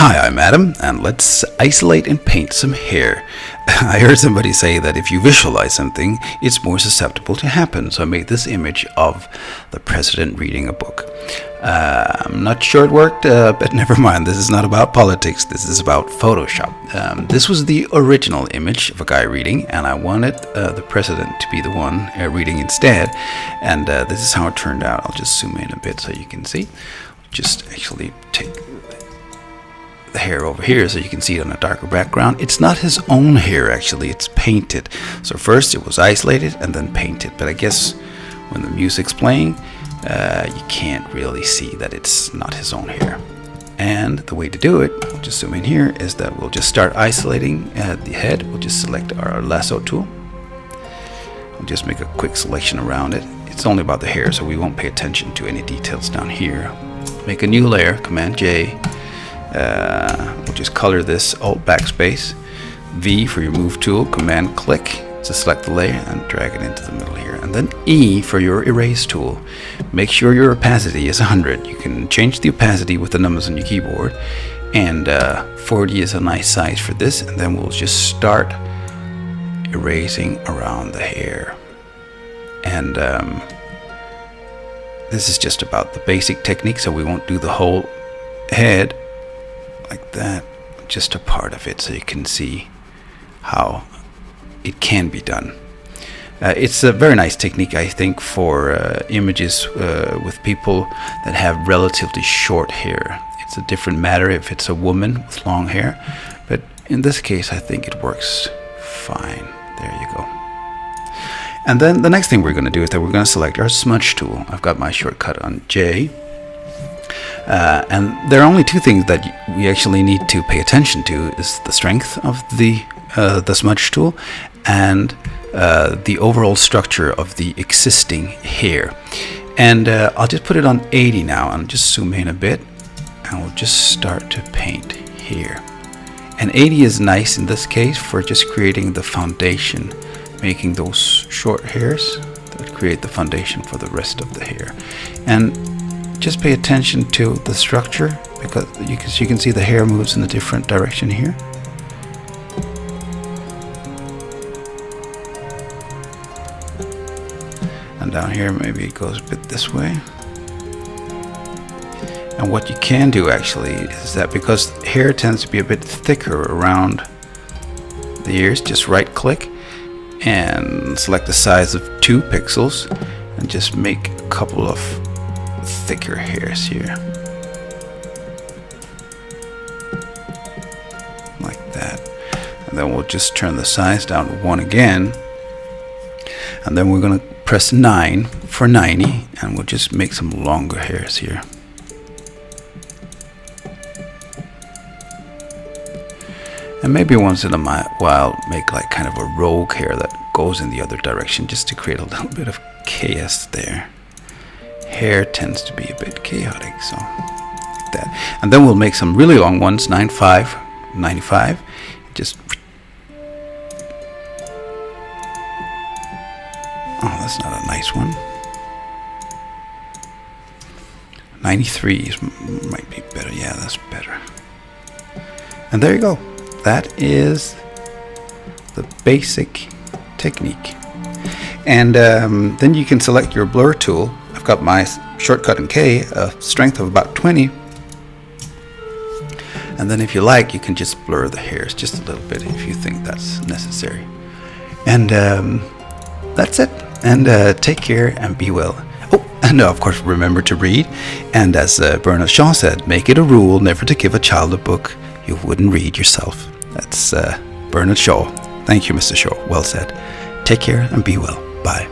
Hi, I'm Adam, and let's isolate and paint some hair. I heard somebody say that if you visualize something, it's more susceptible to happen, so I made this image of the president reading a book. I'm not sure it worked, but never mind, this is not about politics, this is about Photoshop. This was the original image of a guy reading, and I wanted the president to be the one reading instead, and this is how it turned out. I'll just zoom in a bit so you can see. Just actually take the hair over here so you can see it on a darker background. It's not his own hair, actually, it's painted. So first it was isolated and then painted, but I guess when the music's playing you can't really see that it's not his own hair. And the way to do it, we'll just zoom in here, is that we'll just start isolating the head. We'll just select our lasso tool. We'll just make a quick selection around it. It's only about the hair, so we won't pay attention to any details down here. Make a new layer, cmd+j. We'll just color this, alt+backspace, V for your move tool, command click to select the layer and drag it into the middle here, and then E for your erase tool. Make sure your opacity is 100. You can change the opacity with the numbers on your keyboard, and 40 is a nice size for this, and then we'll just start erasing around the hair. And this is just about the basic technique, so we won't do the whole head like that, just a part of it so you can see how it can be done. It's a very nice technique, I think, for images with people that have relatively short hair. It's a different matter if it's a woman with long hair, but in this case I think it works fine. There you go. And then the next thing we're going to do is that we're going to select our smudge tool. I've got my shortcut on J. And there are only two things that we actually need to pay attention to, is the strength of the smudge tool and the overall structure of the existing hair. And I'll just put it on 80 now and just zoom in a bit, and we'll just start to paint here. And 80 is nice in this case for just creating the foundation, making those short hairs that create the foundation for the rest of the hair. And just pay attention to the structure, because you can see the hair moves in a different direction here. And down here maybe it goes a bit this way. And what you can do actually is that, because hair tends to be a bit thicker around the ears, just right click and select the size of 2 pixels and just make a couple of thicker hairs here, like that. And then we'll just turn the size down to 1 again, and then we're going to press 9 for 90, and we'll just make some longer hairs here. And maybe once in a while make like kind of a rogue hair that goes in the other direction, just to create a little bit of chaos there. Hair tends to be a bit chaotic, so like that. And then we'll make some really long ones, 95, 95. Just, oh, that's not a nice one. 93 might be better. Yeah, that's better. And there you go. That is the basic technique. And then you can select your blur tool. I've got my shortcut in K, a strength of about 20. And then if you like, you can just blur the hairs just a little bit if you think that's necessary. And that's it. And take care and be well. Oh, and of course remember to read. And as Bernard Shaw said, make it a rule never to give a child a book you wouldn't read yourself. That's Bernard Shaw. Thank you, Mr. Shaw. Well said. Take care and be well. Bye.